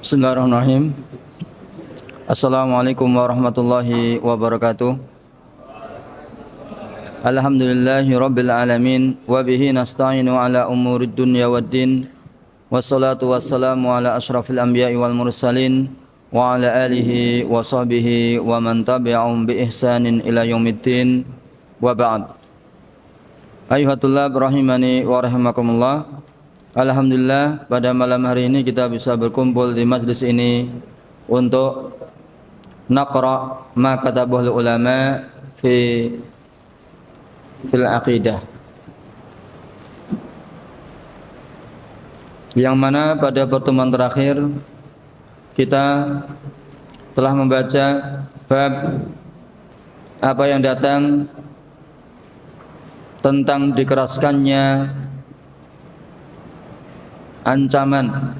Bismillahirrahmanirrahim. Assalamualaikum warahmatullahi wabarakatuh. Alhamdulillahi rabbil alamin wa bihi nasta'inu ala umurid dunya waddin. Wassalatu wassalamu ala asyrafil anbiya'i wal mursalin wa ala alihi wa sahbihi wa man tabi'ahum bi ihsanin ila yaumiddin. Wa ba'd. Ayyuhatullah rahimani wa rahimakumullah. Alhamdulillah pada malam hari ini kita bisa berkumpul di majlis ini untuk naqra ma katabahul ulama fil aqidah, yang mana pada pertemuan terakhir kita telah membaca bab apa yang datang tentang dikeraskannya ancaman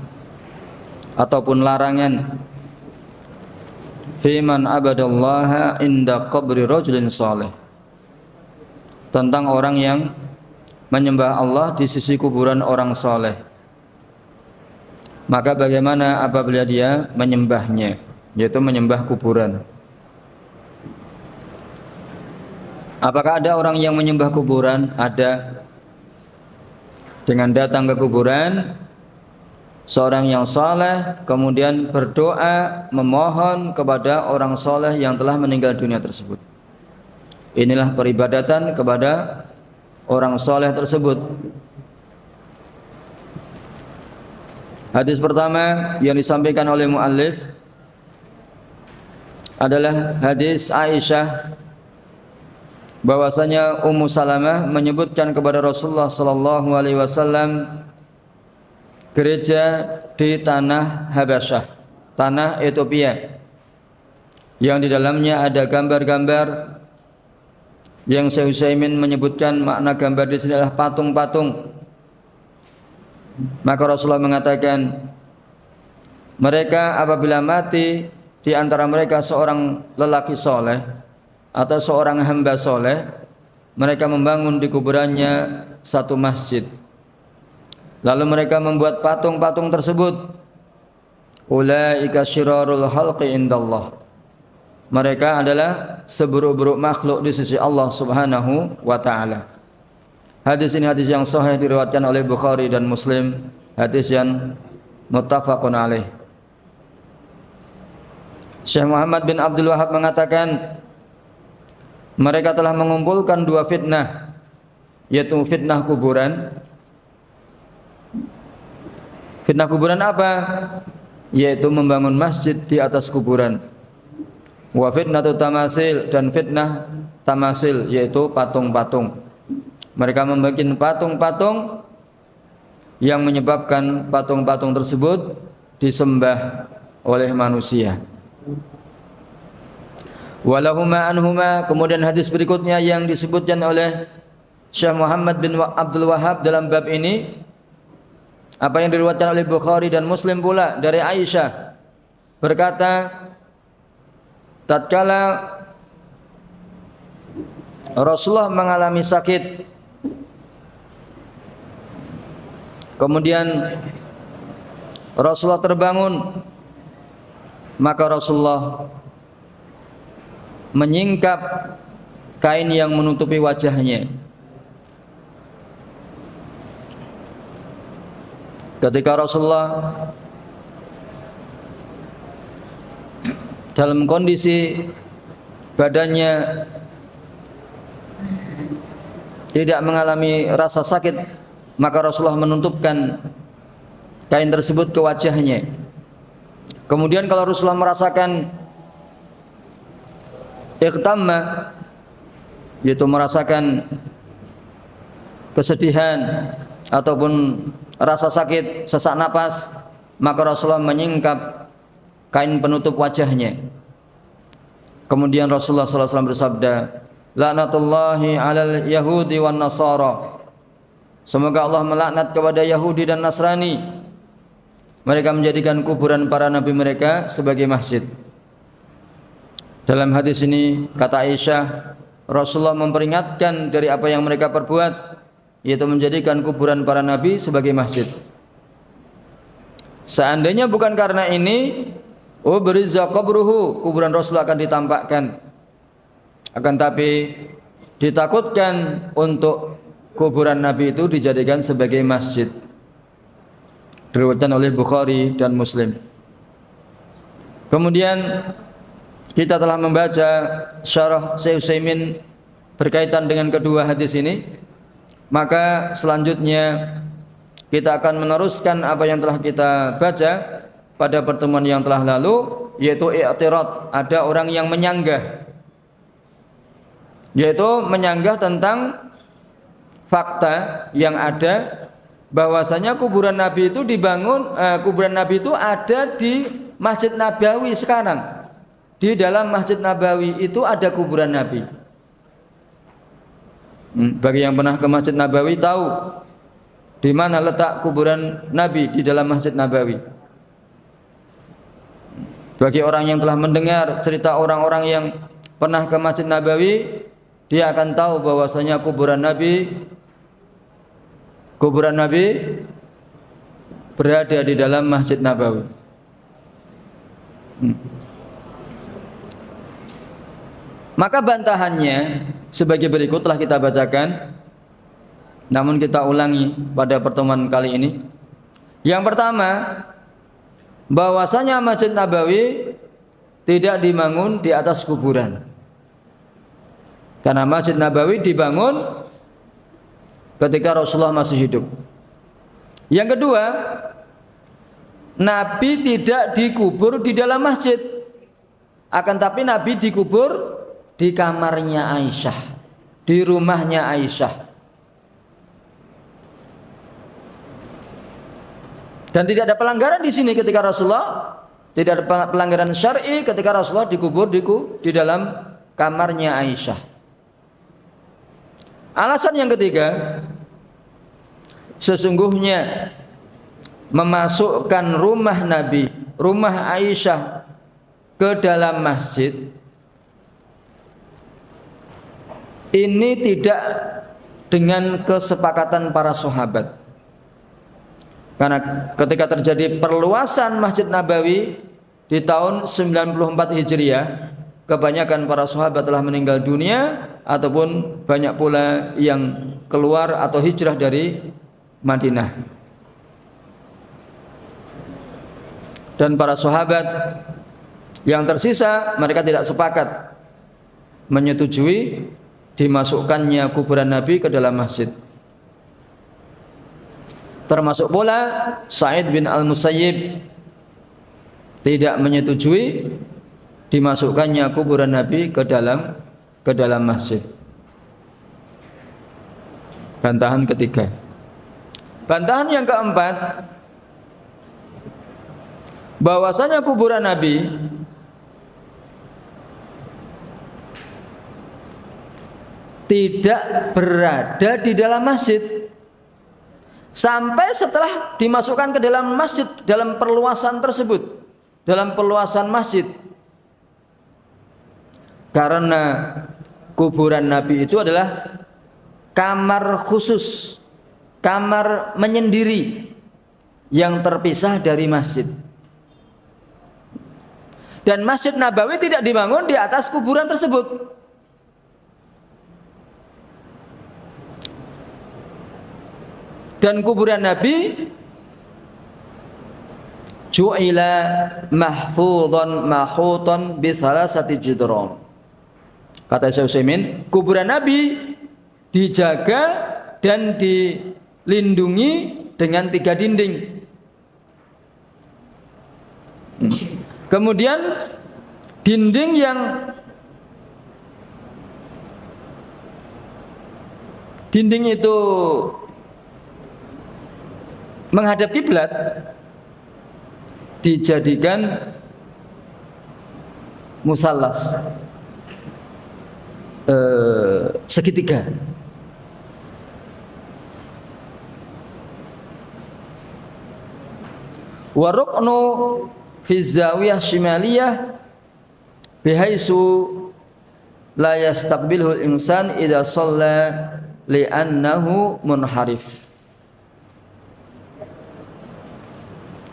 ataupun larangan fiman abadallaha inda qabri rajulin salih, tentang orang yang menyembah Allah di sisi kuburan orang saleh. Maka bagaimana apabila dia menyembahnya, yaitu menyembah kuburan? Apakah ada orang yang menyembah kuburan? Ada. Dengan datang ke kuburan seorang yang saleh, kemudian berdoa memohon kepada orang saleh yang telah meninggal dunia tersebut. Inilah peribadatan kepada orang saleh tersebut. Hadis pertama yang disampaikan oleh muallif adalah hadis Aisyah, bahwasanya Ummu Salamah menyebutkan kepada Rasulullah sallallahu alaihi wasallam gereja di tanah Habasyah, tanah Ethiopia, yang di dalamnya ada gambar-gambar yang Syekh Utsaimin menyebutkan makna gambar di sini adalah patung-patung. Maka Rasulullah mengatakan, mereka apabila mati, di antara mereka seorang lelaki soleh atau seorang hamba soleh, mereka membangun di kuburannya satu masjid. Lalu mereka membuat patung-patung tersebut. Ulaika syirarul khalqi indallah. Mereka adalah seburuk-buruk makhluk di sisi Allah Subhanahu wa taala. Hadis ini hadis yang sahih, diriwayatkan oleh Bukhari dan Muslim, hadis yang muttafaqun alaih. Syekh Muhammad bin Abdul Wahhab mengatakan, mereka telah mengumpulkan dua fitnah, yaitu fitnah kuburan. Fitnah kuburan apa? Yaitu membangun masjid di atas kuburan. Wa fitnatu tamasil, dan fitnah tamasil, yaitu patung-patung. Mereka membuat patung-patung yang menyebabkan patung-patung tersebut disembah oleh manusia. Walahuma anhuma, kemudian hadis berikutnya yang disebutkan oleh Syekh Muhammad bin Abdul Wahhab dalam bab ini, apa yang diriwayatkan oleh Bukhari dan Muslim pula dari Aisyah, berkata, tatkala Rasulullah mengalami sakit, kemudian Rasulullah terbangun, maka Rasulullah menyingkap kain yang menutupi wajahnya. Ketika Rasulullah dalam kondisi badannya tidak mengalami rasa sakit, maka Rasulullah menutupkan kain tersebut ke wajahnya. Kemudian kalau Rasulullah merasakan iqtamma, yaitu merasakan kesedihan ataupun rasa sakit, sesak napas, maka Rasulullah menyingkap kain penutup wajahnya. Kemudian Rasulullah SAW bersabda, laknatullahi alal yahudi wan nasara, semoga Allah melaknat kepada Yahudi dan Nasrani, mereka menjadikan kuburan para nabi mereka sebagai masjid. Dalam hadis ini kata Aisyah, Rasulullah memperingatkan dari apa yang mereka perbuat, yaitu menjadikan kuburan para nabi sebagai masjid. Seandainya bukan karena ini, beriza qabruhu, kuburan Rasul akan ditampakkan. Akan tapi ditakutkan untuk kuburan Nabi itu dijadikan sebagai masjid. Diriwayatkan oleh Bukhari dan Muslim. Kemudian kita telah membaca syarah Syekh Utsaimin berkaitan dengan kedua hadis ini. Maka selanjutnya kita akan meneruskan apa yang telah kita baca pada pertemuan yang telah lalu, yaitu i'tirad. Ada orang yang menyanggah, yaitu menyanggah tentang fakta yang ada bahwasanya kuburan Nabi itu dibangun, kuburan Nabi itu ada di Masjid Nabawi sekarang. Di dalam Masjid Nabawi itu ada kuburan Nabi. Bagi yang pernah ke Masjid Nabawi tahu di mana letak kuburan Nabi di dalam Masjid Nabawi. Bagi orang yang telah mendengar cerita orang-orang yang pernah ke Masjid Nabawi, dia akan tahu bahwasanya kuburan Nabi berada di dalam Masjid Nabawi. Maka bantahannya sebagai berikut telah kita bacakan, namun kita ulangi pada pertemuan kali ini. Yang pertama, bahwasanya Masjid Nabawi tidak dibangun di atas kuburan. Karena Masjid Nabawi dibangun ketika Rasulullah masih hidup. Yang kedua, Nabi tidak dikubur di dalam masjid. Akan tapi Nabi dikubur di kamarnya Aisyah, di rumahnya Aisyah. Dan tidak ada pelanggaran di sini ketika Rasulullah, tidak ada pelanggaran syar'i ketika Rasulullah dikubur di dalam kamarnya Aisyah. Alasan yang ketiga, sesungguhnya memasukkan rumah Nabi, rumah Aisyah ke dalam masjid ini tidak dengan kesepakatan para sahabat. Karena ketika terjadi perluasan Masjid Nabawi di tahun 94 Hijriah, kebanyakan para sahabat telah meninggal dunia ataupun banyak pula yang keluar atau hijrah dari Madinah. Dan para sahabat yang tersisa, mereka tidak sepakat menyetujui dimasukkannya kuburan Nabi ke dalam masjid. Termasuk pula Sa'id bin Al-Musayyib tidak menyetujui dimasukkannya kuburan Nabi ke dalam masjid. Bantahan ketiga. Bantahan yang keempat, bahwasanya kuburan Nabi tidak berada di dalam masjid sampai setelah dimasukkan ke dalam masjid, dalam perluasan tersebut, dalam perluasan masjid. Karena kuburan Nabi itu adalah kamar khusus, kamar menyendiri yang terpisah dari masjid. Dan Masjid Nabawi tidak dibangun di atas kuburan tersebut. Dan kuburan Nabi ju'ila mahfudhan mahutan bisalasati jidron. Kata Syekh Utsaimin, kuburan Nabi dijaga dan dilindungi dengan 3 dinding. Kemudian dinding itu menghadap kiblat dijadikan musallas, segitiga. Wa ruknu fi zawiyah shimaliyah bihaisu la yastaqbilhu al-insan idza shalla li'annahu munharif.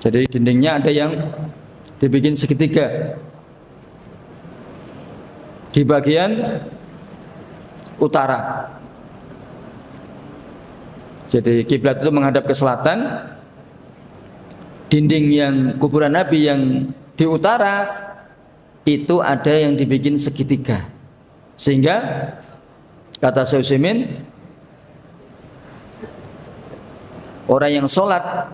Jadi dindingnya ada yang dibikin segitiga di bagian utara. Jadi kiblat itu menghadap ke selatan. Dinding yang kuburan Nabi yang di utara itu ada yang dibikin segitiga. Sehingga kata Syekh Utsaimin, orang yang sholat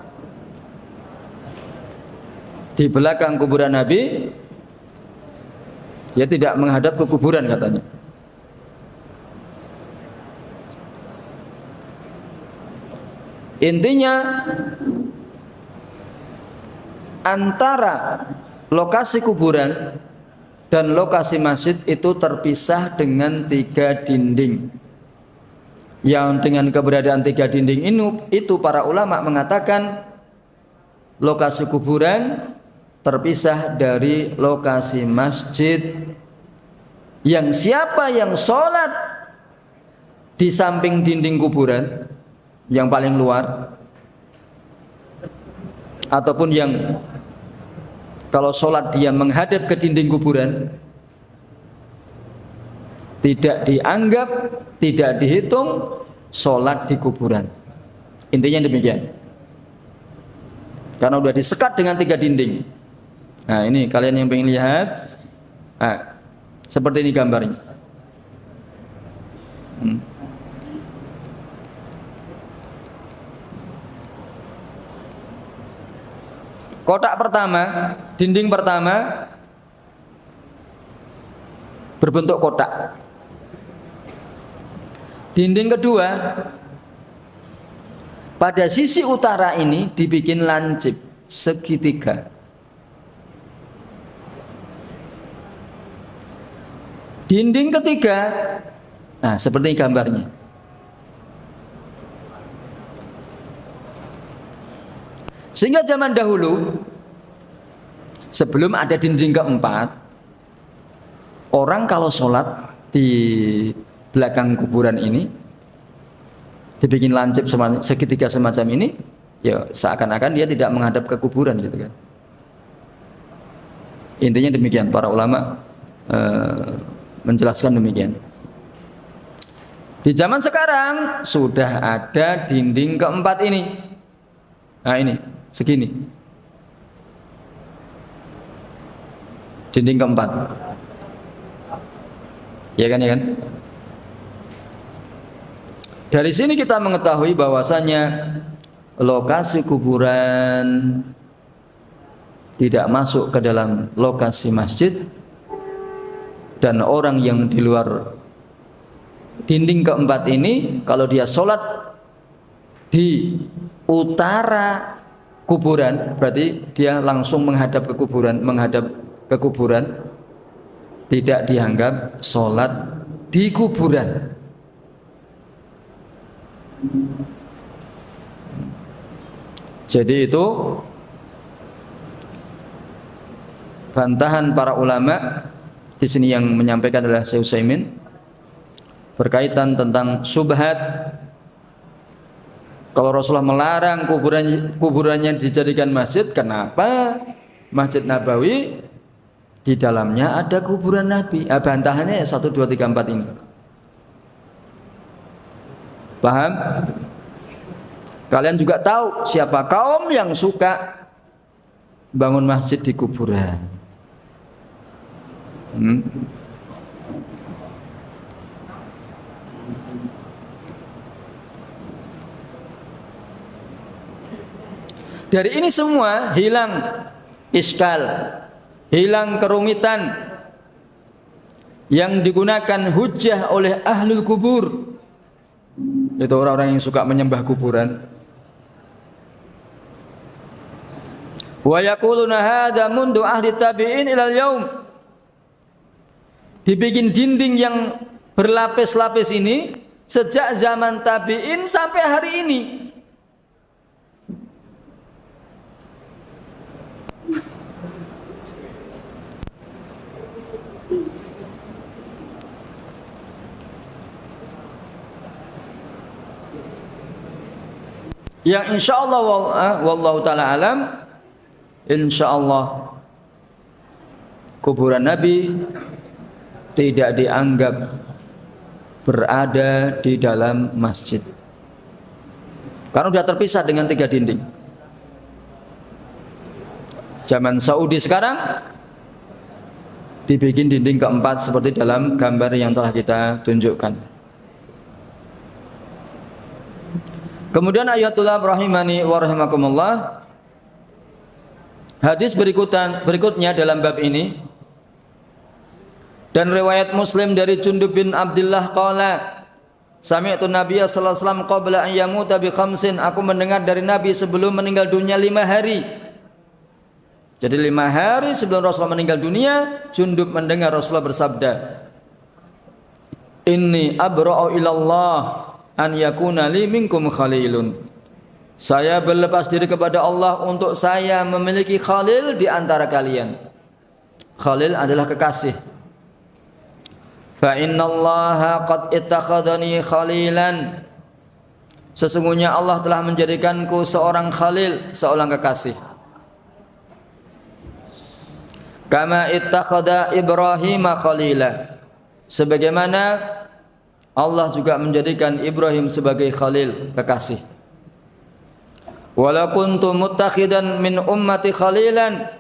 di belakang kuburan Nabi, dia tidak menghadap ke kuburan katanya. Intinya antara lokasi kuburan dan lokasi masjid itu terpisah dengan 3 dinding. Yang dengan keberadaan 3 dinding itu para ulama mengatakan lokasi kuburan terpisah dari lokasi masjid. Yang siapa yang sholat di samping dinding kuburan yang paling luar, ataupun yang kalau sholat dia menghadap ke dinding kuburan, tidak dianggap, tidak dihitung sholat di kuburan. Intinya demikian. Karena sudah disekat dengan 3 dinding. Nah ini kalian yang pengen lihat, nah, seperti ini gambarnya. Kotak pertama, dinding pertama berbentuk kotak. Dinding kedua pada sisi utara ini dibikin lancip segitiga. Dinding ketiga, nah seperti gambarnya. Sehingga zaman dahulu, sebelum ada dinding keempat, orang kalau sholat di belakang kuburan ini, dibikin lancip segitiga semacam ini, ya seakan-akan dia tidak menghadap ke kuburan gitu kan. Intinya demikian, para ulama menjelaskan demikian. Di zaman sekarang sudah ada dinding keempat ini. Nah ini segini, dinding keempat, ya kan, ya kan. Dari sini kita mengetahui bahwasanya lokasi kuburan tidak masuk ke dalam lokasi masjid, dan orang yang di luar dinding keempat ini kalau dia sholat di utara kuburan, berarti dia langsung menghadap ke kuburan, tidak dianggap sholat di kuburan. Jadi itu bantahan para ulama. Di sini yang menyampaikan adalah Syekh Utsaimin berkaitan tentang syubhat. Kalau Rasulullah melarang kuburannya dijadikan masjid, kenapa Masjid Nabawi di dalamnya ada kuburan Nabi? Bantahannya ya 1, 2, 3, 4 ini. Paham? Kalian juga tahu siapa kaum yang suka bangun masjid di kuburan. Dari ini semua hilang iskal, hilang kerumitan yang digunakan hujjah oleh ahlul kubur. Itu orang-orang yang suka menyembah kuburan. Wa yaquluna hadza mundu ahli tabi'in ilal yaum. Dibikin dinding yang berlapis-lapis ini sejak zaman tabi'in sampai hari ini. Yang insyaallah wallahu taala alam insyaallah kuburan Nabi tidak dianggap berada di dalam masjid, karena sudah terpisah dengan 3 dinding. Zaman Saudi sekarang dibikin dinding keempat seperti dalam gambar yang telah kita tunjukkan. Kemudian ayatullah rahimani wa rahimakumullah, hadis berikutnya dalam bab ini, dan riwayat Muslim dari Jundub bin Abdullah qala sami'tu Nabiyya sallallahu alaihi wasallam qabla an yamuta bi khamsin, aku mendengar dari Nabi sebelum meninggal dunia 5 hari. Jadi 5 hari sebelum Rasulullah meninggal dunia, Jundub mendengar Rasulullah bersabda, inni abra'u ilallah an yakuna li minkum khalilun. Saya berlepas diri kepada Allah untuk saya memiliki khalil di antara kalian. Khalil adalah kekasih. Fa innallaha qad ittakhadhani khalilan. Sesungguhnya Allah telah menjadikanku seorang khalil, seorang kekasih. Kama ittakhadha Ibrahim khalila, sebagaimana Allah juga menjadikan Ibrahim sebagai khalil, kekasih. Wala kuntu muttakhidan min ummati khalilan,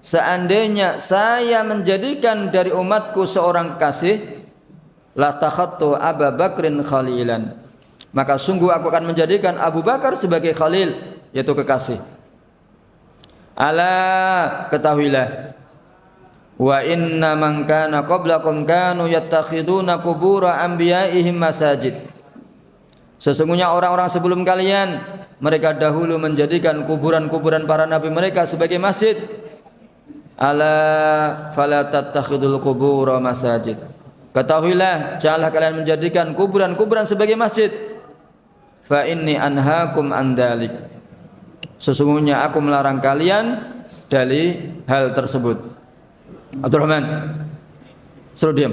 seandainya saya menjadikan dari umatku seorang kekasih, la takhattu Abu Bakrin khalilan, maka sungguh aku akan menjadikan Abu Bakar sebagai khalil, yaitu kekasih. Ala, ketahuilah, wa inna man kana qablakum kanu yattakhiduna qubura anbiya'ihim masajid. Sesungguhnya orang-orang sebelum kalian, mereka dahulu menjadikan kuburan-kuburan para nabi mereka sebagai masjid. Ala fala tattakhidul qubura masajid. Ketahuilah, janganlah kalian menjadikan kuburan-kuburan sebagai masjid. Fa inni anhaakum an dzalik. Sesungguhnya aku melarang kalian dari hal tersebut. Abdurrahman, suruh diam.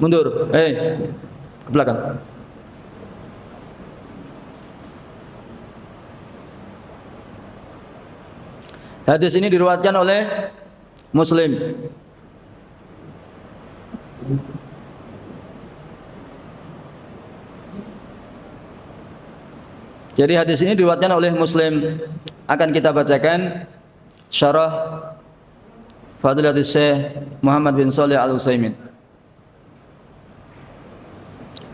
Mundur, ke belakang. Hadis ini diriwayatkan oleh Muslim. Jadi hadis ini diriwayatkan oleh Muslim. Akan kita bacakan syarah Fadilatul Syekh Muhammad bin Shalih Al-Utsaimin.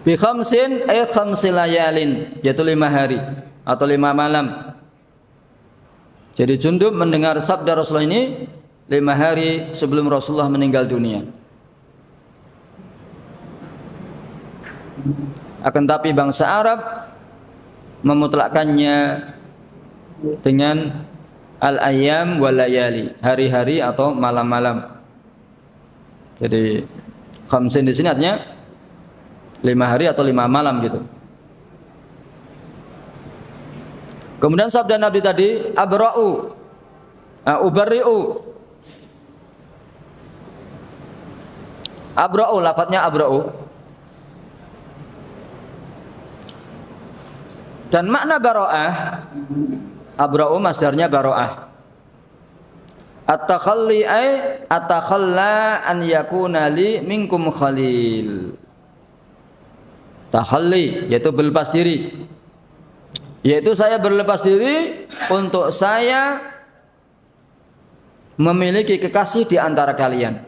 Bi khamsin ay khamsi layalin, yaitu 5 hari atau 5 malam. Jadi Jundub mendengar sabda Rasulullah ini 5 hari sebelum Rasulullah meninggal dunia. Akan tapi bangsa Arab memutlakkannya dengan al-ayyam wal layali, hari-hari atau malam-malam. Jadi khamsin di sini artinya 5 hari atau 5 malam gitu. Kemudian sabda Nabi tadi, abra'u, ubarri'u. Abra'u, lafadznya abra'u. Dan makna bara'ah, abra'u masdarnya bara'ah. At-takhalli ay atakhalla an yakuna li minkum khalil. Takhalli yaitu berlepas diri, yaitu saya berlepas diri untuk saya memiliki kekasih di antara kalian.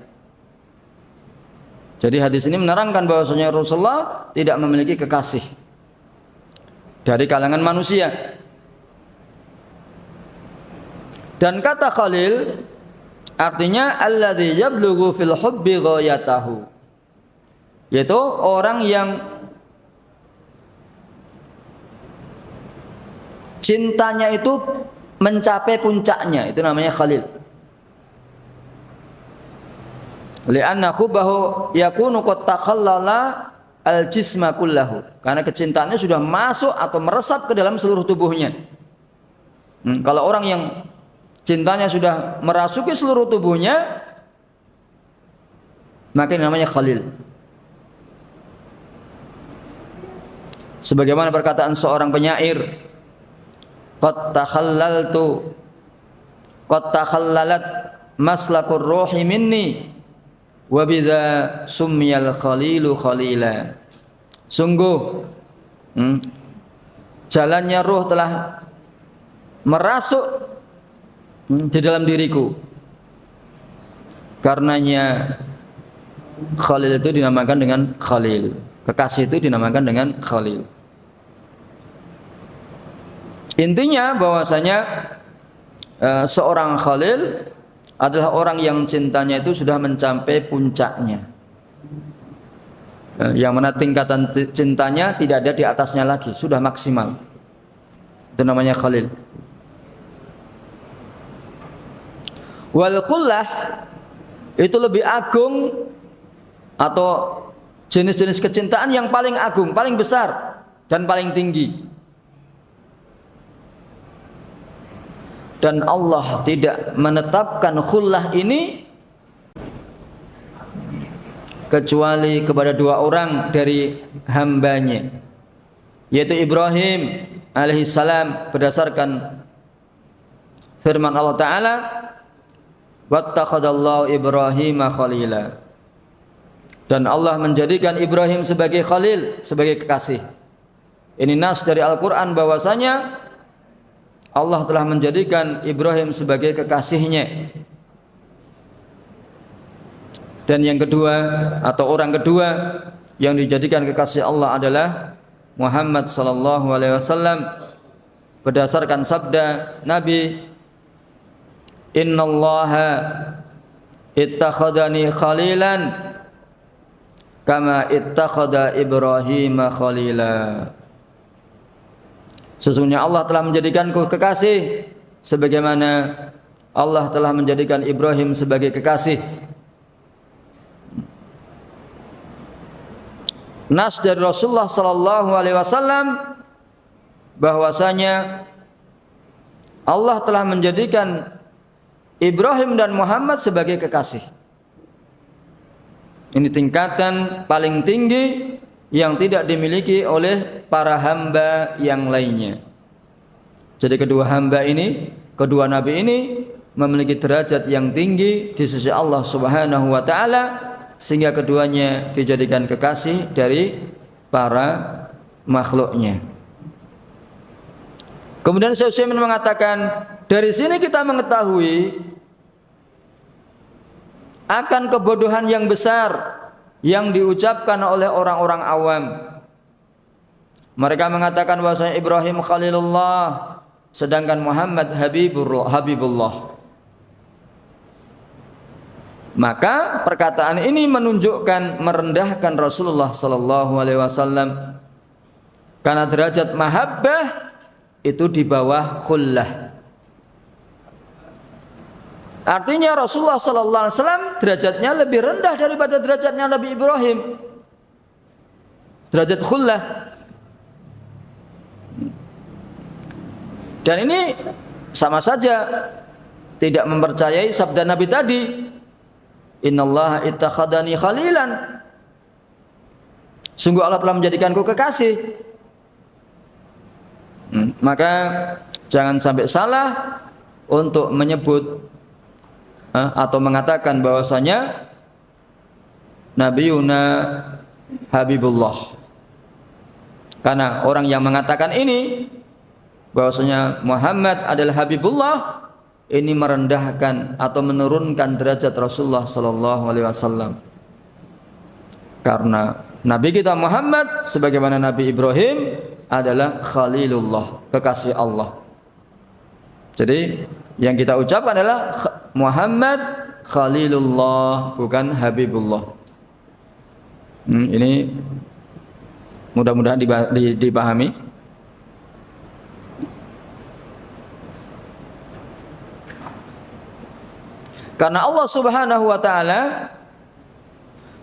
Jadi hadis ini menerangkan bahwasanya Rasulullah tidak memiliki kekasih dari kalangan manusia. Dan kata khalil artinya alladzi yablughu fil hubbi ghayatahu, yaitu orang yang cintanya itu mencapai puncaknya, itu namanya khalil. Li'anna hubbahu yakunu qad takhallala al-jisma kullahu, karena kecintaannya sudah masuk atau meresap ke dalam seluruh tubuhnya. Kalau orang yang cintanya sudah merasuki seluruh tubuhnya, maka ini namanya khalil. Sebagaimana perkataan seorang penyair, qad takhallaltu qad takhallalat maslakur ruhi minni wa bidza sumyal khalilu khalila. Sungguh jalannya ruh telah merasuk di dalam diriku. Karenanya Khalil itu dinamakan dengan Khalil. Kekasih itu dinamakan dengan Khalil. Intinya bahwasanya seorang Khalil adalah orang yang cintanya itu sudah mencapai puncaknya. Yang mana tingkatan cintanya tidak ada di atasnya lagi, sudah maksimal. Itu namanya Khalil. Wal khullah itu lebih agung, atau jenis-jenis kecintaan yang paling agung, paling besar dan paling tinggi. Dan Allah tidak menetapkan khullah ini kecuali kepada dua orang dari hambanya, yaitu Ibrahim alaihissalam, berdasarkan firman Allah Ta'ala, wattakhadallahu Ibrahima khalila. Dan Allah menjadikan Ibrahim sebagai khalil, sebagai kekasih. Ini nas dari Al-Quran bahwasanya Allah telah menjadikan Ibrahim sebagai kekasihnya. Dan yang kedua, atau orang kedua yang dijadikan kekasih Allah adalah Muhammad sallallahu alaihi wasallam, berdasarkan sabda Nabi, innallaha ittakhadani khalilan kama ittakhadha Ibrahim khalila. Sesungguhnya Allah telah menjadikanku kekasih sebagaimana Allah telah menjadikan Ibrahim sebagai kekasih. Nas dari Rasulullah sallallahu alaihi wasallam bahwasanya Allah telah menjadikan Ibrahim dan Muhammad sebagai kekasih. Ini tingkatan paling tinggi yang tidak dimiliki oleh para hamba yang lainnya. Jadi kedua hamba ini, kedua nabi ini memiliki derajat yang tinggi di sisi Allah Subhanahu wa taala, sehingga keduanya dijadikan kekasih dari para makhluknya. Kemudian Syekh Utsaimin mengatakan, dari sini kita mengetahui akan kebodohan yang besar yang diucapkan oleh orang-orang awam. Mereka mengatakan bahwasanya Ibrahim Khalilullah, sedangkan Muhammad Habibullah. Maka perkataan ini menunjukkan merendahkan Rasulullah sallallahu alaihi wasallam, karena derajat mahabbah itu di bawah khullah. Artinya Rasulullah sallallahu alaihi wasallam derajatnya lebih rendah daripada derajatnya Nabi Ibrahim, derajat khullah. Dan ini sama saja tidak mempercayai sabda Nabi tadi, innallaha ittakhadani khalilan. Sungguh Allah telah menjadikanku kekasih. Maka jangan sampai salah untuk menyebut atau mengatakan bahwasanya Nabiyuna Habibullah. Karena orang yang mengatakan ini bahwasanya Muhammad adalah Habibullah, ini merendahkan atau menurunkan derajat Rasulullah sallallahu alaihi wasallam. Karena Nabi kita Muhammad sebagaimana Nabi Ibrahim adalah Khalilullah, kekasih Allah. Jadi yang kita ucapkan adalah Muhammad Khalilullah, bukan Habibullah. Ini mudah-mudahan dipahami. Karena Allah Subhanahu wa taala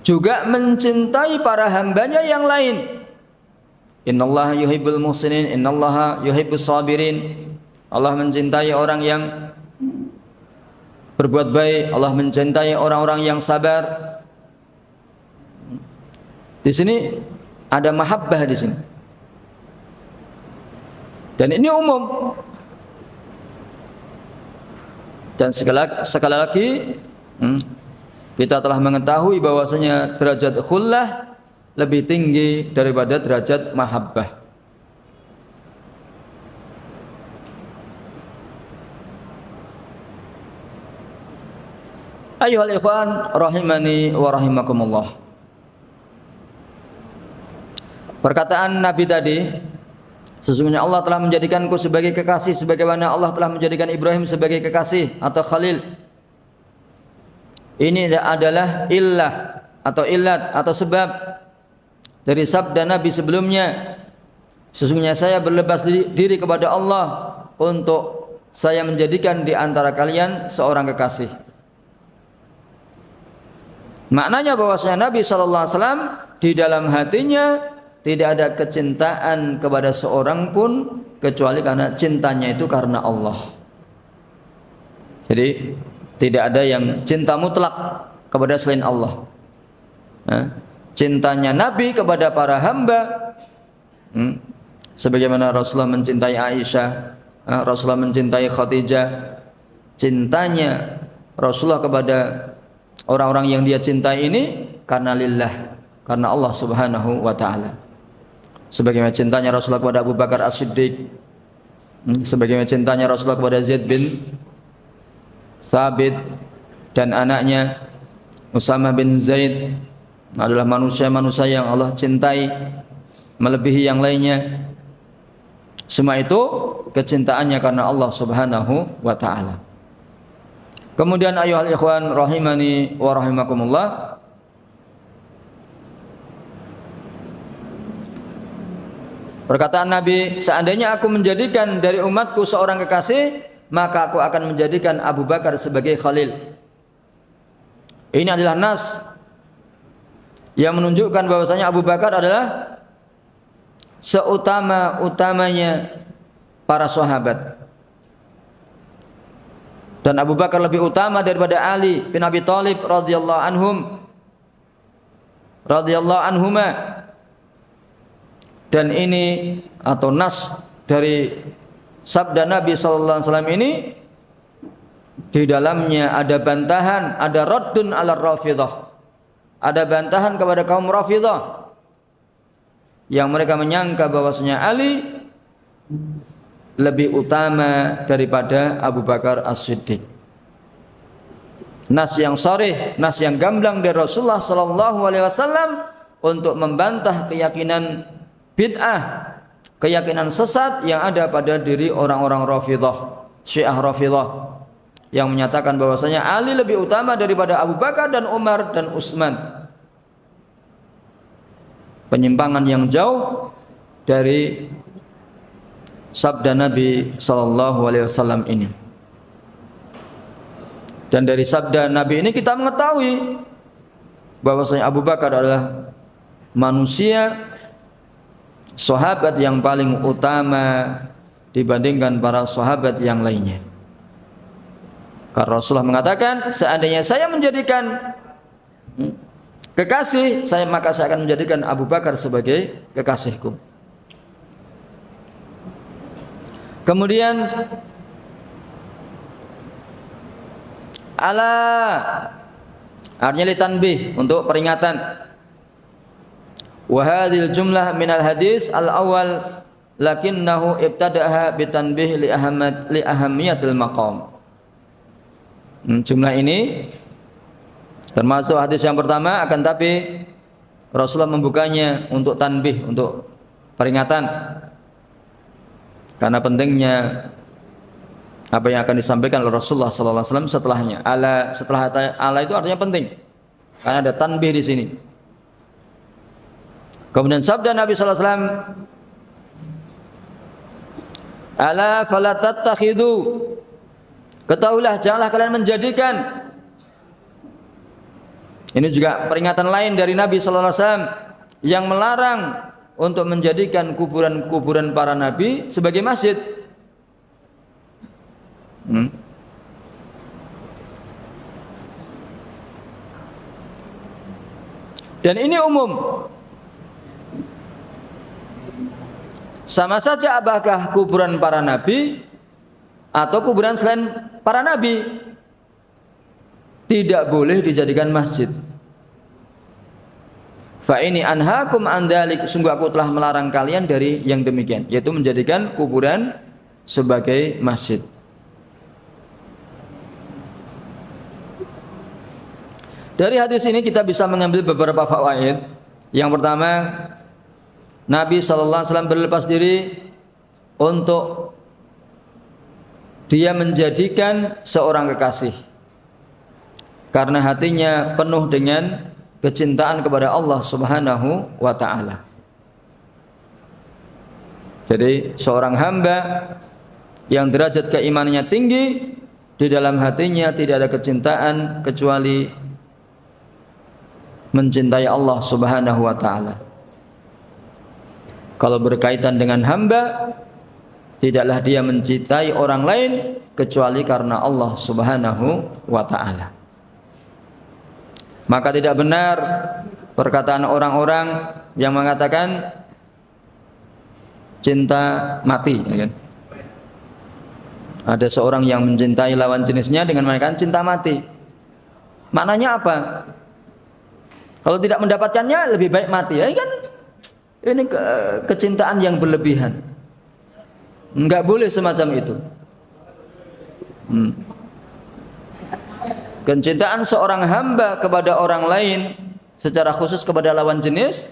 juga mencintai para hambanya yang lain. Innallaha yuhibbul muhsinin, innallaha yuhibbus sabirin. Allah mencintai orang yang berbuat baik, Allah mencintai orang-orang yang sabar. Di sini ada mahabbah di sini. Dan ini umum. Dan sekali lagi kita telah mengetahui bahwasanya derajat khullah lebih tinggi daripada derajat mahabbah. Ayyuhal ikhwan rahimani wa rahimakumullah. Perkataan Nabi tadi, sesungguhnya Allah telah menjadikanku sebagai kekasih sebagaimana Allah telah menjadikan Ibrahim sebagai kekasih atau khalil. Ini adalah illah atau illat atau sebab dari sabda Nabi sebelumnya, sesungguhnya saya berlepas diri kepada Allah untuk saya menjadikan di antara kalian seorang kekasih. Maknanya bahwasanya Nabi SAW di dalam hatinya tidak ada kecintaan kepada seorang pun kecuali karena cintanya itu karena Allah. Jadi tidak ada yang cinta mutlak kepada selain Allah. Cintanya Nabi kepada para hamba, sebagaimana Rasulullah mencintai Aisyah, Rasulullah mencintai Khadijah, cintanya Rasulullah kepada orang-orang yang dia cintai ini karena lillah, karena Allah Subhanahu wa taala. Sebagaimana cintanya Rasulullah kepada Abu Bakar As-Siddiq, sebagaimana cintanya Rasulullah kepada Zaid bin Sabit dan anaknya Usamah bin Zaid adalah manusia-manusia yang Allah cintai melebihi yang lainnya. Semua itu kecintaannya karena Allah Subhanahu wa taala. Kemudian ayyuhal ikhwan rahimani wa rahimakumullah, perkataan Nabi, seandainya aku menjadikan dari umatku seorang kekasih, maka aku akan menjadikan Abu Bakar sebagai khalil. Ini adalah nas yang menunjukkan bahwasanya Abu Bakar adalah seutama-utamanya para sahabat. Dan Abu Bakar lebih utama daripada Ali bin Abi Thalib radhiyallahu anhuma. Dan ini atau nas dari sabda Nabi sallallahu alaihi wasallam ini di dalamnya ada bantahan, ada raddun ala Rafidhah. Ada bantahan kepada kaum Rafidhah yang mereka menyangka bahwasanya Ali lebih utama daripada Abu Bakar As-Siddiq. Nas yang sharih, nas yang gamblang dari Rasulullah sallallahu alaihi wasallam untuk membantah keyakinan bid'ah, keyakinan sesat yang ada pada diri orang-orang Rafidhah, Syiah Rafidhah, yang menyatakan bahwasanya Ali lebih utama daripada Abu Bakar dan Umar dan Utsman. Penyimpangan yang jauh dari sabda Nabi sallallahu alaihi wasallam ini. Dan dari sabda Nabi ini kita mengetahui bahwasanya Abu Bakar adalah manusia, sahabat yang paling utama dibandingkan para sahabat yang lainnya. Karena Rasulullah mengatakan, seandainya saya menjadikan kekasih, maka saya akan menjadikan Abu Bakar sebagai kekasihku. Kemudian ala artinya litanbih, untuk peringatan. Wa hadhil jumlah minal hadis al-awwal lakinnahu ibtada'aha bitanbih li ahammiyatil maqam. Jumlah ini termasuk hadis yang pertama, akan tapi Rasulullah membukanya untuk tanbih, untuk peringatan, karena pentingnya apa yang akan disampaikan oleh Rasulullah sallallahu alaihi wasallam setelahnya. Setelah ala itu artinya penting, karena ada tanbih di sini. Kemudian sabda Nabi sallallahu alaihi wasallam, ala fala tattakhidhu, ketahuilah janganlah kalian menjadikan. Ini juga peringatan lain dari Nabi sallallahu alaihi wasallam yang melarang untuk menjadikan kuburan-kuburan para nabi sebagai masjid. Dan ini umum. Sama saja apakah kuburan para nabi atau kuburan selain para nabi tidak boleh dijadikan masjid. Fa ini anhaakum an dzalik, sungguh aku telah melarang kalian dari yang demikian, yaitu menjadikan kuburan sebagai masjid. Dari hadis ini kita bisa mengambil beberapa fawaid. Yang pertama, Nabi SAW berlepas diri untuk dia menjadikan seorang kekasih karena hatinya penuh dengan kecintaan kepada Allah Subhanahu wa ta'ala. Jadi seorang hamba yang derajat keimanannya tinggi, di dalam hatinya tidak ada kecintaan kecuali mencintai Allah Subhanahu wa ta'ala. Kalau berkaitan dengan hamba, tidaklah dia mencintai orang lain kecuali karena Allah Subhanahu wa ta'ala. Maka tidak benar perkataan orang-orang yang mengatakan cinta mati, ya kan? Ada seorang yang mencintai lawan jenisnya dengan mengatakan cinta mati. Maknanya apa? Kalau tidak mendapatkannya lebih baik mati. Ya kan? Ini kecintaan yang berlebihan. Enggak boleh semacam itu. Kecintaan seorang hamba kepada orang lain, secara khusus kepada lawan jenis,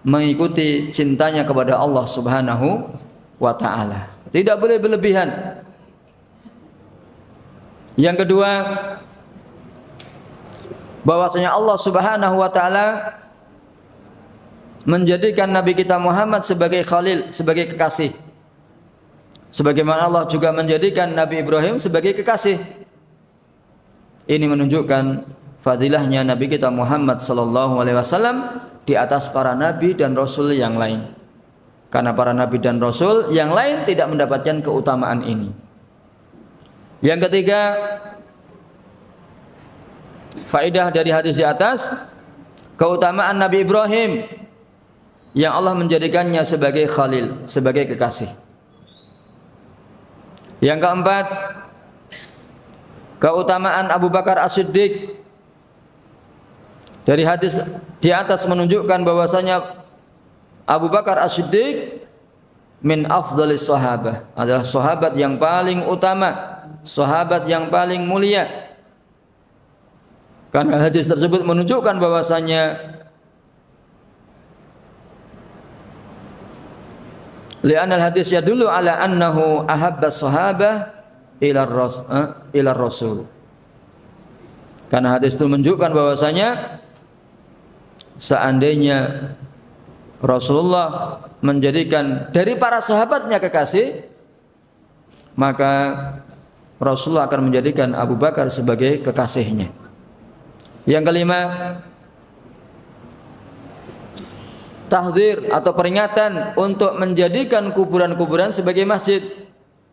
mengikuti cintanya kepada Allah Subhanahu wa ta'ala. Tidak boleh berlebihan. Yang kedua, bahwasanya Allah Subhanahu wa ta'ala menjadikan Nabi kita Muhammad sebagai khalil, sebagai kekasih. Sebagaimana Allah juga menjadikan Nabi Ibrahim sebagai kekasih. Ini menunjukkan fadilahnya Nabi kita Muhammad sallallahu alaihi wasallam di atas para nabi dan rasul yang lain. Karena para nabi dan rasul yang lain tidak mendapatkan keutamaan ini. Yang ketiga, faedah dari hadis di atas, keutamaan Nabi Ibrahim yang Allah menjadikannya sebagai khalil, sebagai kekasih. Yang keempat, keutamaan Abu Bakar As-Siddiq. Dari hadis di atas menunjukkan bahwasanya Abu Bakar As-Siddiq min afdalis sahabah, adalah sahabat yang paling utama, sahabat yang paling mulia. Karena hadis tersebut menunjukkan bahwasanya li'anal hadis yadullu ala annahu ahabba sahabah ila rasul. Karena hadis itu menunjukkan bahwasanya seandainya Rasulullah menjadikan dari para sahabatnya kekasih, maka Rasulullah akan menjadikan Abu Bakar sebagai kekasihnya. Yang kelima, tahdzir atau peringatan untuk menjadikan kuburan-kuburan sebagai masjid.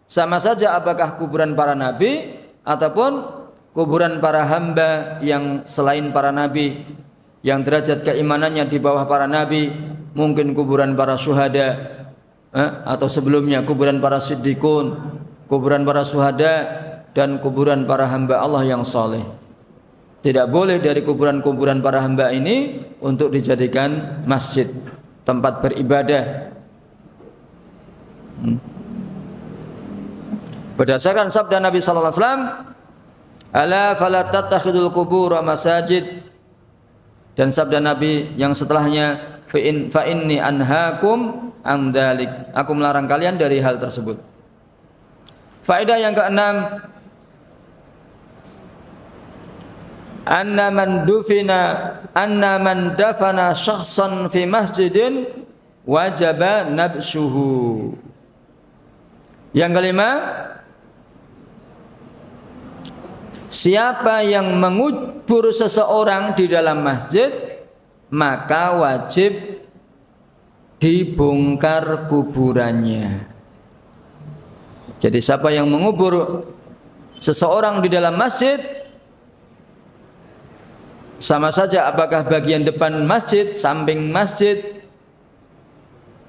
Sama saja apakah kuburan para nabi ataupun kuburan para hamba yang selain para nabi, yang derajat keimanannya di bawah para nabi, mungkin kuburan para syuhada, atau sebelumnya kuburan para siddiqun, kuburan para syuhada, dan kuburan para hamba Allah yang saleh. Tidak boleh dari kuburan-kuburan para hamba ini untuk dijadikan masjid, tempat beribadah. Berdasarkan sabda Nabi sallallahu alaihi wasallam, ala fala tattakhidul qubur masajid, dan sabda Nabi yang setelahnya, fa inni anhaakum an dzalik, aku melarang kalian dari hal tersebut. Faedah yang keenam, anna man dafana syakhsan fi masjidin wajaba nabshuhu. Yang kelima, siapa yang mengubur seseorang di dalam masjid, maka wajib dibongkar kuburannya. Jadi siapa yang mengubur seseorang di dalam masjid, sama saja apakah bagian depan masjid, samping masjid,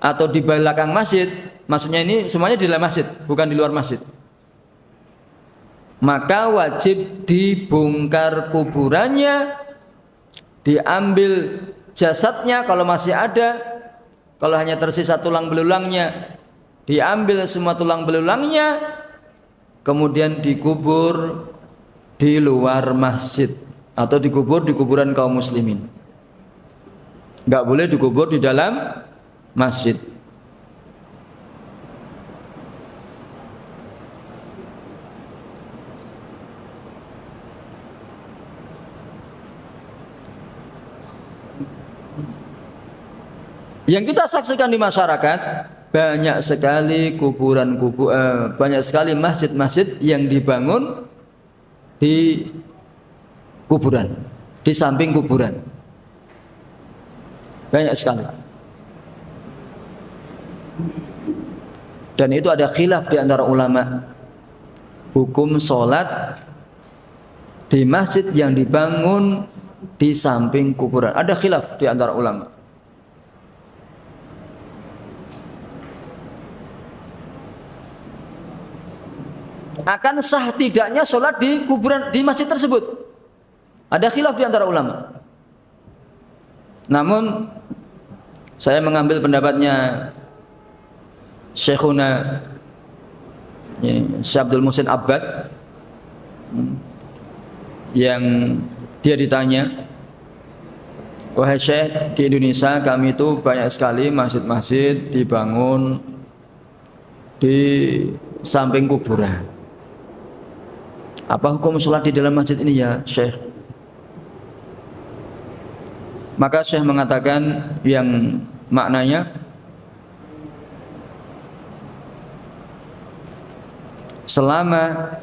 atau di belakang masjid, maksudnya ini semuanya di dalam masjid, bukan di luar masjid, maka wajib dibongkar kuburannya, diambil jasadnya kalau masih ada, kalau hanya tersisa tulang belulangnya, diambil semua tulang belulangnya, kemudian dikubur di luar masjid atau dikubur di kuburan kaum muslimin. Enggak boleh dikubur di dalam masjid. Yang kita saksikan di masyarakat, banyak sekali banyak sekali masjid-masjid yang dibangun di kuburan, di samping kuburan. Banyak sekali. Dan itu ada khilaf di antara ulama. Hukum sholat di masjid yang dibangun di samping kuburan. Ada khilaf di antara ulama. Akan sah tidaknya sholat di kuburan, di masjid tersebut. Ada khilaf di antara ulama. Namun saya mengambil pendapatnya Syekhuna Syekh Abdul Muhsin Abbad, yang dia ditanya, wahai Syekh, di Indonesia kami itu banyak sekali masjid-masjid dibangun di samping kuburan. Apa hukum sholat di dalam masjid ini ya Syekh? Maka Syekh mengatakan yang maknanya selama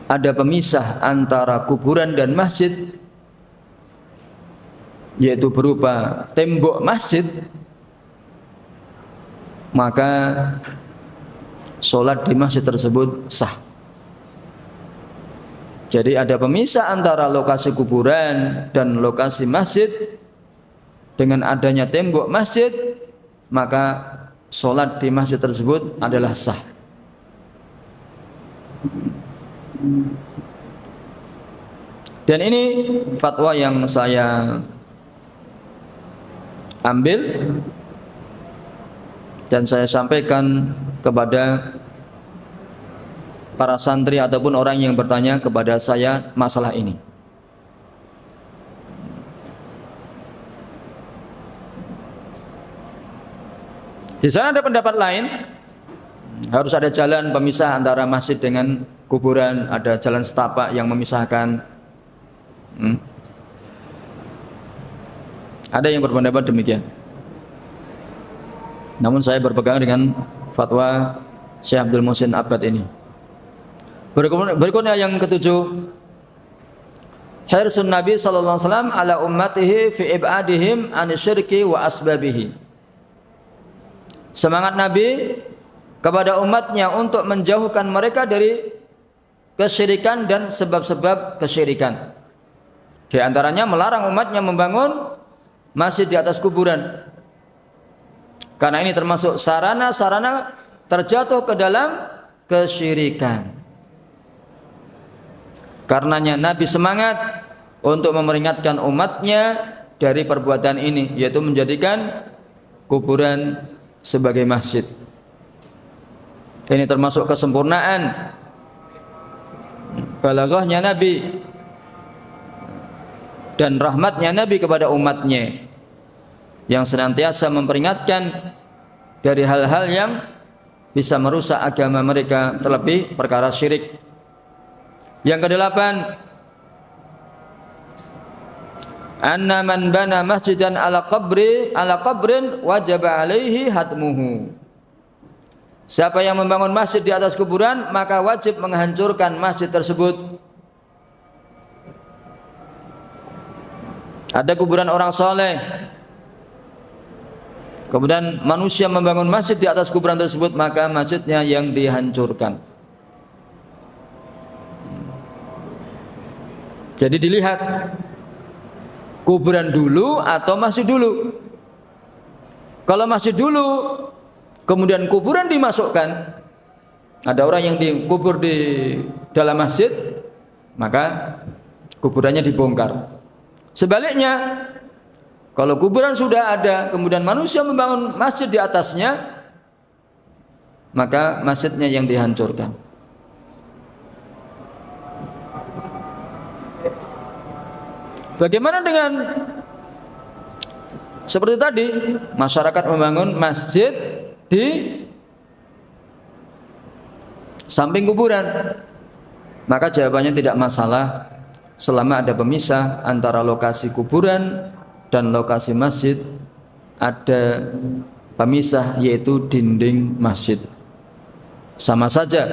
ada pemisah antara kuburan dan masjid, yaitu berupa tembok masjid, maka sholat di masjid tersebut sah. Jadi ada pemisah antara lokasi kuburan dan lokasi masjid. Dengan adanya tembok masjid, maka sholat di masjid tersebut adalah sah. Dan ini fatwa yang saya ambil dan saya sampaikan kepada para santri ataupun orang yang bertanya kepada saya masalah ini. Di sana ada pendapat lain, harus ada jalan pemisah antara masjid dengan kuburan, ada jalan setapak yang memisahkan. Ada yang berpendapat demikian. Namun saya berpegang dengan fatwa Syekh Abdul Muhsin Abbad ini. Berikutnya yang ketujuh, hirsun Nabi sallallahu alaihi wasallam ala ummatihi fi ibadihim anisyirki wa asbabihi. Semangat Nabi kepada umatnya untuk menjauhkan mereka dari kesyirikan dan sebab-sebab kesyirikan. Di antaranya melarang umatnya membangun masjid di atas kuburan. Karena ini termasuk sarana-sarana terjatuh ke dalam kesyirikan. Karenanya Nabi semangat untuk memperingatkan umatnya dari perbuatan ini, yaitu menjadikan kuburan sebagai masjid. Ini termasuk kesempurnaan balaghahnya Nabi dan rahmatnya Nabi kepada umatnya, yang senantiasa memperingatkan dari hal-hal yang bisa merusak agama mereka, terlebih perkara syirik. Yang kedelapan, anna man bana masjidan ala qabrin wajaba alaihi hadmuhu. Siapa yang membangun masjid di atas kuburan, maka wajib menghancurkan masjid tersebut. Ada kuburan orang soleh, kemudian manusia membangun masjid di atas kuburan tersebut, maka masjidnya yang dihancurkan. Jadi dilihat kuburan dulu atau masjid dulu. Kalau masjid dulu, kemudian kuburan dimasukkan, ada orang yang dikubur di dalam masjid, maka kuburannya dibongkar. Sebaliknya, kalau kuburan sudah ada, kemudian manusia membangun masjid di atasnya, maka masjidnya yang dihancurkan. Bagaimana dengan seperti tadi, masyarakat membangun masjid di samping kuburan? Maka jawabannya tidak masalah selama ada pemisah antara lokasi kuburan dan lokasi masjid, ada pemisah yaitu dinding masjid. Sama saja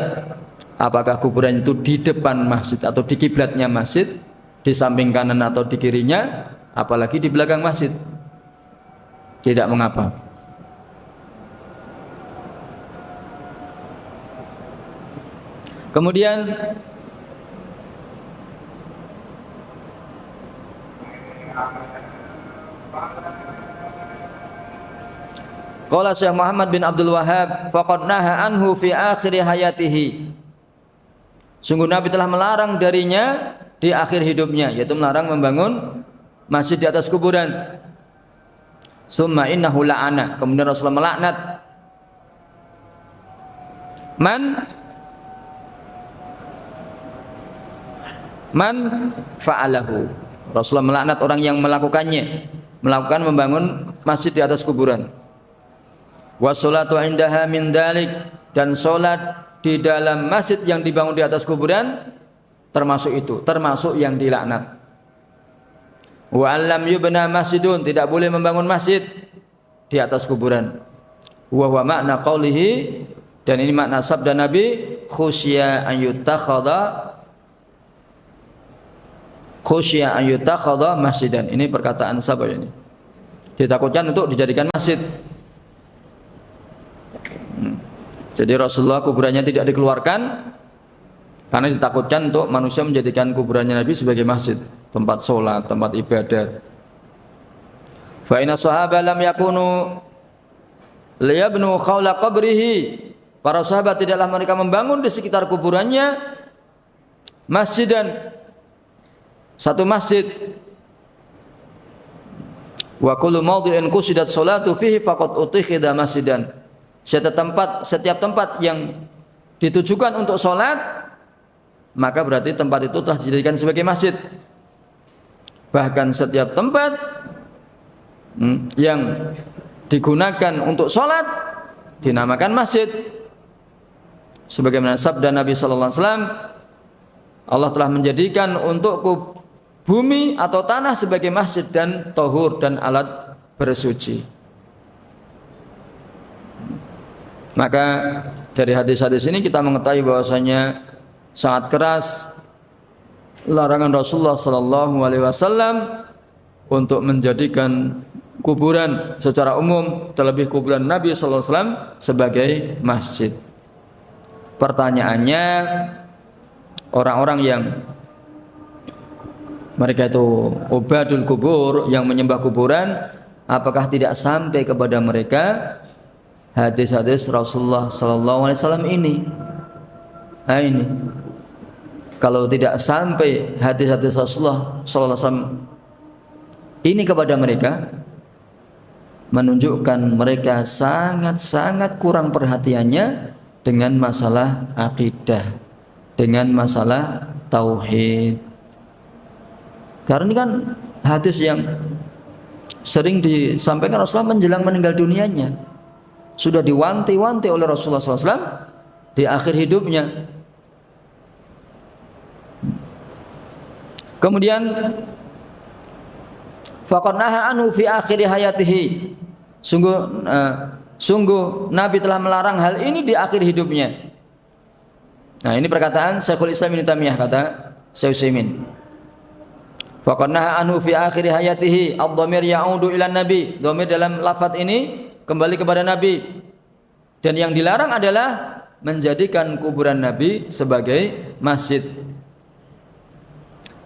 apakah kuburan itu di depan masjid atau di kiblatnya masjid, di samping kanan atau di kirinya, apalagi di belakang masjid, tidak mengapa. Kemudian qala Syekh Muhammad bin Abdul Wahhab, faqad naha anhu fi akhir hayatihi. Sungguh Nabi telah melarang darinya di akhir hidupnya, yaitu melarang membangun masjid di atas kuburan. Summa innahu la'ana, kemudian Rasulullah melaknat man fa'alahu. Rasulullah melaknat orang yang melakukannya, melakukan membangun masjid di atas kuburan. Wassalatu indaha min dalik, dan salat di dalam masjid yang dibangun di atas kuburan termasuk itu, termasuk yang dilaknat. Wa allam yubna masjidun, tidak boleh membangun masjid di atas kuburan. Wa huwa makna qaulihi, dan ini makna sabda Nabi, khusya an yutakhadha masjidan. Ini perkataan siapa ini? Ditakutkan untuk dijadikan masjid. Jadi Rasulullah kuburannya tidak dikeluarkan karena ditakutkan untuk manusia menjadikan kuburannya Nabi sebagai masjid, tempat sholat, tempat ibadat. Fa inna sahaba lam yakunu liyabnu khawla qabrihi. Para sahabat tidaklah mereka membangun di sekitar kuburannya masjidan, satu masjid. Wa kullu mawdi'in qusidat sholatu fihi faqad utikhidha masjidan. Setiap tempat yang ditujukan untuk sholat, maka berarti tempat itu telah dijadikan sebagai masjid. Bahkan setiap tempat yang digunakan untuk sholat dinamakan masjid. Sebagaimana sabda Nabi sallallahu alaihi wasallam, Allah telah menjadikan untuk bumi atau tanah sebagai masjid dan tahur dan alat bersuci. Maka dari hadis-hadis ini kita mengetahui bahwasanya sangat keras larangan Rasulullah sallallahu alaihi wasallam untuk menjadikan kuburan secara umum, terlebih kuburan Nabi sallallahu alaihi wasallam, sebagai masjid. Pertanyaannya, orang-orang yang mereka itu ubadul kubur, yang menyembah kuburan, apakah tidak sampai kepada mereka hadis-hadis Rasulullah sallallahu alaihi wasallam ini? Nah ini, kalau tidak sampai hadis-hadis Rasulullah sallallahu alaihi wasallam ini kepada mereka, menunjukkan mereka sangat-sangat kurang perhatiannya dengan masalah akidah, dengan masalah tauhid. Karena ini kan hadis yang sering disampaikan Rasulullah menjelang meninggal dunianya, sudah diwanti-wanti oleh Rasulullah SAW di akhir hidupnya. Kemudian faqad naha anhu fi akhir hayatihi, sungguh Nabi telah melarang hal ini di akhir hidupnya. Nah ini perkataan Syekhul Islam Ibnu Taimiyah, kata Syekh Utsaimin. Faqad naha anhu fi akhir hayatihi, ad-dhamir ya'udu ila nabi, dhamir dalam lafaz ini kembali kepada Nabi. Dan yang dilarang adalah menjadikan kuburan Nabi sebagai masjid.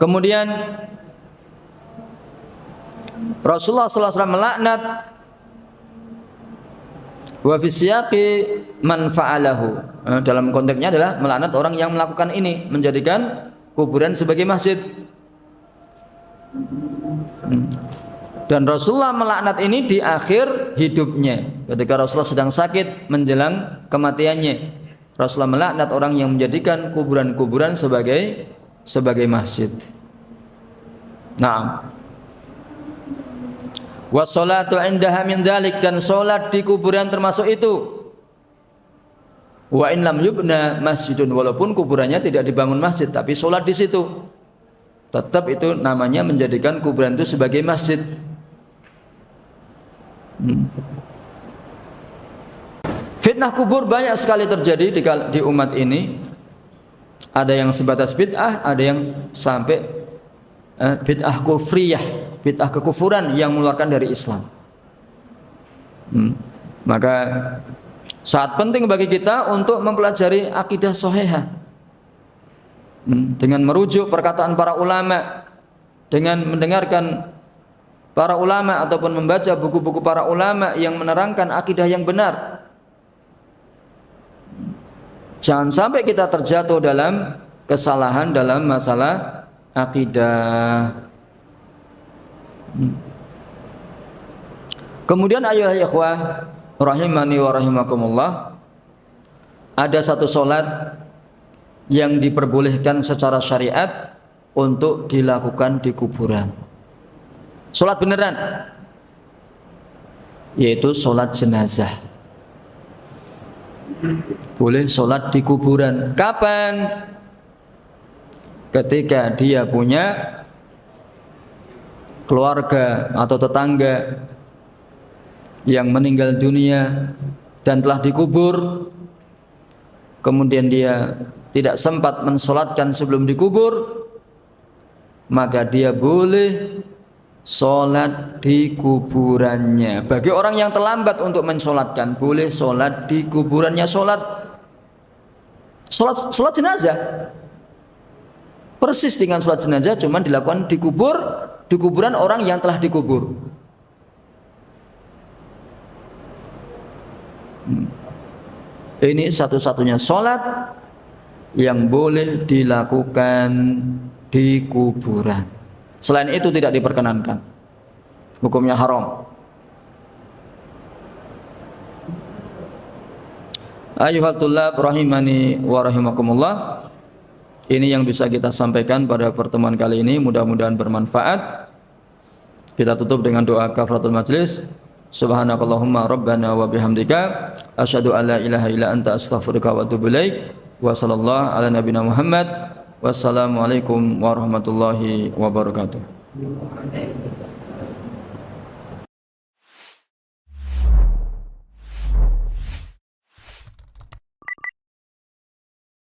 Kemudian Rasulullah SAW melaknat Wa fi siyaqi man fa'alahu. Dalam konteksnya adalah melaknat orang yang melakukan ini, menjadikan kuburan sebagai masjid. Dan Rasulullah melaknat ini di akhir hidupnya, ketika Rasulullah sedang sakit menjelang kematiannya. Rasulullah melaknat orang yang menjadikan kuburan-kuburan sebagai masjid. Naam. Wassalatu indaha min dzalik, dan salat di kuburan termasuk itu. Wa in lam yubna masjidun, walaupun kuburannya tidak dibangun masjid tapi salat di situ, tetap itu namanya menjadikan kuburan itu sebagai masjid. Fitnah kubur banyak sekali terjadi di umat ini. Ada yang sebatas bid'ah, ada yang sampai bid'ah kufriyah, bid'ah kekufuran yang mengeluarkan dari Islam. Maka sangat penting bagi kita untuk mempelajari akidah sahihah, dengan merujuk perkataan para ulama, dengan mendengarkan para ulama ataupun membaca buku-buku para ulama yang menerangkan akidah yang benar. Jangan sampai kita terjatuh dalam kesalahan dalam masalah akidah. Kemudian ayuhal ikhwah rahimani wa rahimakumullah, ada satu solat yang diperbolehkan secara syariat untuk dilakukan di kuburan. Solat beneran, yaitu solat jenazah. Boleh solat di kuburan. Kapan? Ketika dia punya keluarga atau tetangga yang meninggal dunia dan telah dikubur, kemudian dia tidak sempat mensolatkan sebelum dikubur, maka dia boleh solat di kuburannya. Bagi orang yang terlambat untuk mensolatkan, boleh solat di kuburannya. Solat jenazah persis dengan solat jenazah, cuman dilakukan di kuburan orang yang telah dikubur. Ini satu-satunya solat yang boleh dilakukan di kuburan. Selain itu tidak diperkenankan, hukumnya haram. Ayuhal tullab rahimani wa rahimakumullah, ini yang bisa kita sampaikan pada pertemuan kali ini, mudah-mudahan bermanfaat. Kita tutup dengan doa kafaratul majlis. Subhanakallahumma rabbana wa bihamdika asyhadu an la ilaha illa anta astaghfiruka wa atubu ilaik. Wa sallallahu ala nabiyina Muhammad. Wassalamualaikum warahmatullahi wabarakatuh.